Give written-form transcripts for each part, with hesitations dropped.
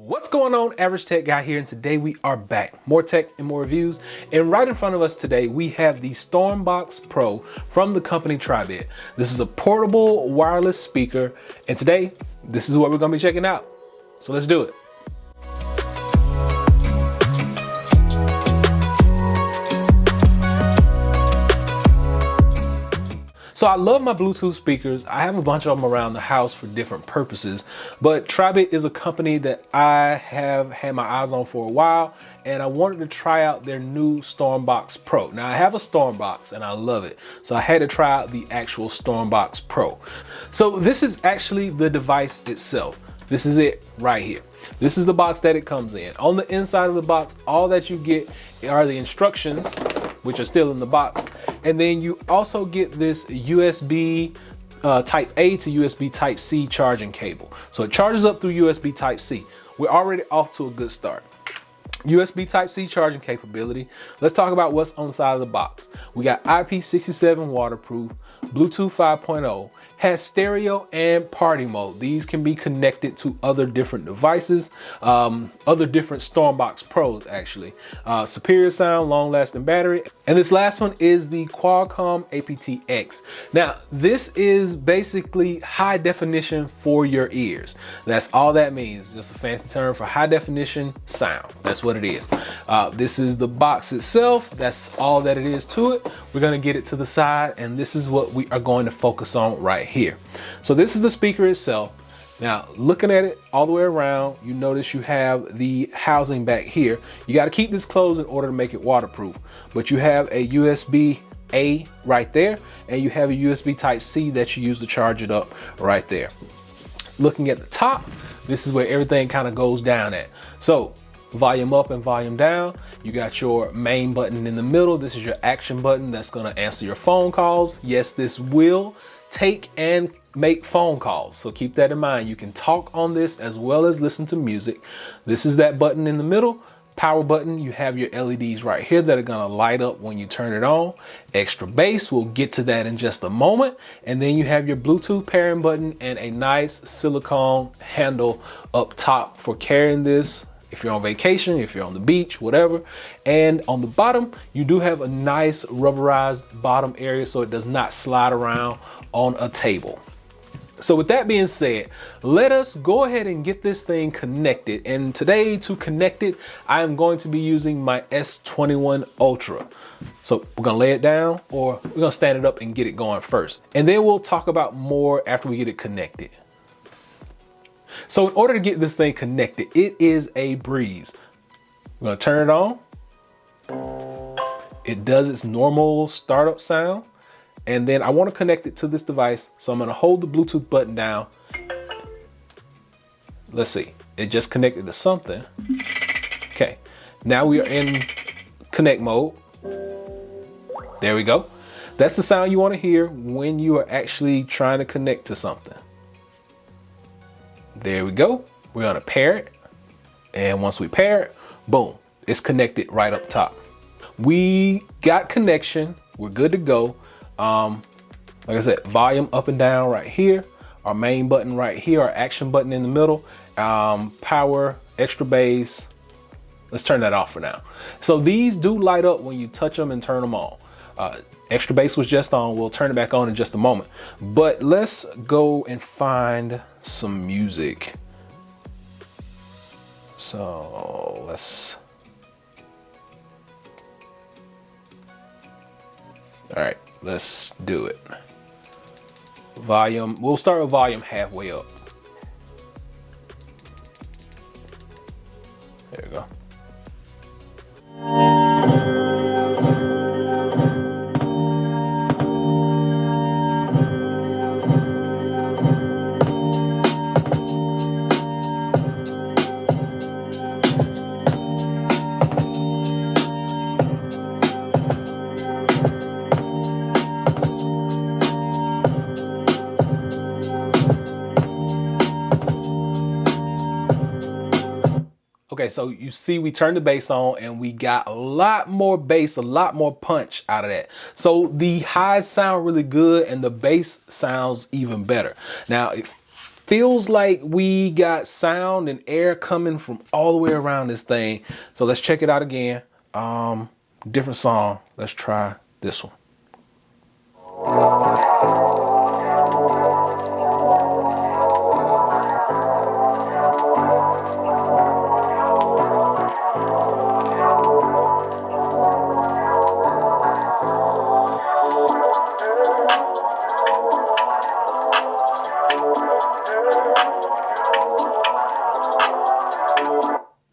What's going on, Average Tech Guy here, and today we are back. More tech and more reviews. And right in front of us today, we have the Stormbox Pro from the company Tribit. This is a portable wireless speaker, and today, this is what we're gonna be checking out. So let's do it. So I love my Bluetooth speakers. I have a bunch of them around the house for different purposes, but Tribit is a company that I have had my eyes on for a while, and I wanted to try out their new Stormbox Pro. Now I have a Stormbox and I love it, so I had to try out the actual Stormbox Pro. So this is actually the device itself. This is it right here. This is the box that it comes in. On the inside of the box, all that you get are the instructions, which are still in the box. And then you also get this USB type A to USB type C charging cable. So it charges up through USB type C. We're already off to a good start. USB type C charging capability. Let's talk about what's on the side of the box. We got IP67 waterproof, Bluetooth 5.0, has stereo and party mode. These can be connected to other different devices, other different Stormbox Pros actually. Superior sound, long lasting battery. And this last one is the Qualcomm aptX. Now, this is basically high definition for your ears. That's all that means, just a fancy term for high definition sound. That's what it is. This is the box itself. That's all that it is to it. We're gonna get it to the side, and this is what we are going to focus on right here. So this is the speaker itself. Now, looking at it all the way around, you notice you have the housing back here. You got to keep this closed in order to make it waterproof, but you have a USB-A right there, and you have a USB type C that you use to charge it up right there. Looking at the top, this is where everything kind of goes down at. So volume up and volume down. You got your main button in the middle. This is your action button that's going to answer your phone calls. Yes, this will take and make phone calls, so keep that in mind. You can talk on this as well as listen to music. This is that button in the middle, power button. You have your LEDs right here that are going to light up when you turn it on. Extra bass, we'll get to that in just a moment. And then you have your Bluetooth pairing button and a nice silicone handle up top for carrying this if you're on vacation, if you're on the beach, whatever. And on the bottom, you do have a nice rubberized bottom area so it does not slide around on a table. So with that being said, let us go ahead and get this thing connected. And today, to connect it, I am going to be using my S21 Ultra. So we're gonna lay it down, or we're gonna stand it up and get it going first. And then we'll talk about more after we get it connected. So in order to get this thing connected, it is a breeze. We're gonna turn it on. It does its normal startup sound. And then I want to connect it to this device. So I'm going to hold the Bluetooth button down. Let's see. It just connected to something. Okay. Now we are in connect mode. There we go. That's the sound you want to hear when you are actually trying to connect to something. There we go. We're going to pair it. And once we pair it, boom, it's connected right up top. We got connection. We're good to go. Like I said, volume up and down right here, our main button right here, our action button in the middle, power, extra bass. Let's turn that off for now. So these do light up when you touch them and turn them on. Extra bass was just on. We'll turn it back on in just a moment, but let's go and find some music. So all right. Let's do it. Volume, we'll start with volume halfway up. There we go. Okay, so you see we turned the bass on and we got a lot more bass, a lot more punch out of that. So the highs sound really good and the bass sounds even better. Now, feels like we got sound and air coming from all the way around this thing. So let's check it out again. Different song. Let's try this one.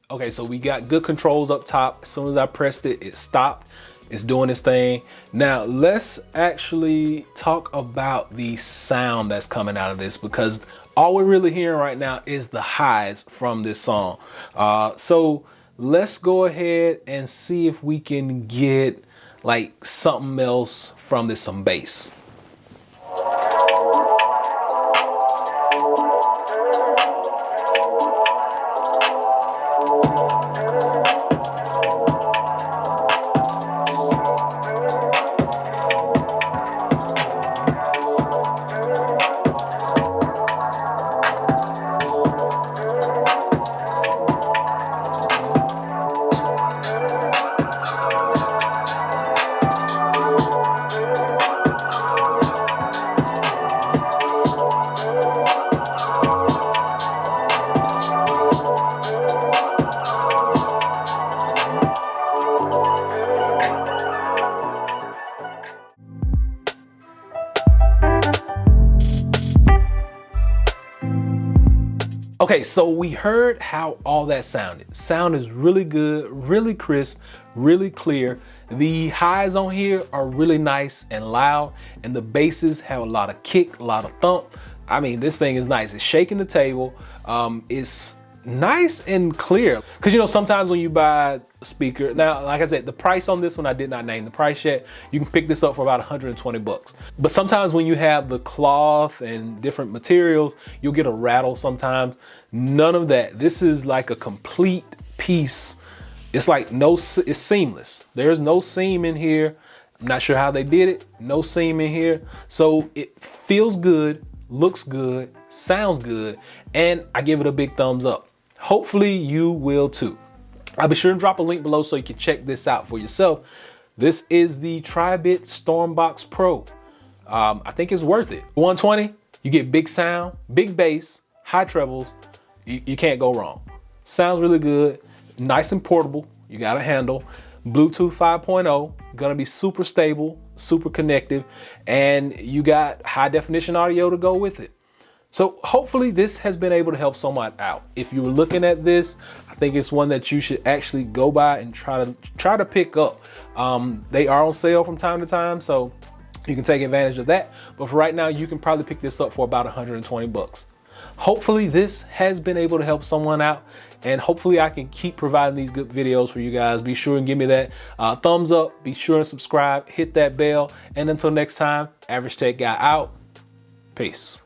Okay, so we got good controls up top. As soon as I pressed it, it stopped. It's doing its thing. Now let's actually talk about the sound that's coming out of this, because all we're really hearing right now is the highs from this song. So let's go ahead and see if we can get like something else from this, some bass. Okay, so we heard how all that sounded. Sound is really good, really crisp, really clear. The highs on here are really nice and loud, and the basses have a lot of kick, a lot of thump. I mean, this thing is nice. It's shaking the table. It's nice and clear. Because, you know, sometimes when you buy a speaker, now, like I said, the price on this one, I did not name the price yet. You can pick this up for about 120 bucks. But sometimes when you have the cloth and different materials, you'll get a rattle sometimes. None of that. This is like a complete piece. It's like it's seamless. There's no seam in here. I'm not sure how they did it. No seam in here. So it feels good, looks good, sounds good, and I give it a big thumbs up. Hopefully you will too. I'll be sure to drop a link below so you can check this out for yourself. This is the Tribit Stormbox Pro. I think it's worth it. 120, you get big sound, big bass, high trebles. You can't go wrong. Sounds really good, nice and portable. You got a handle. Bluetooth 5.0, gonna be super stable, super connective, and you got high definition audio to go with it. So hopefully this has been able to help someone out. If you were looking at this, I think it's one that you should actually go by and try to pick up. They are on sale from time to time, so you can take advantage of that. But for right now, you can probably pick this up for about 120 bucks. Hopefully this has been able to help someone out, and hopefully I can keep providing these good videos for you guys. Be sure and give me that thumbs up. Be sure and subscribe, hit that bell. And until next time, Average Tech Guy out. Peace.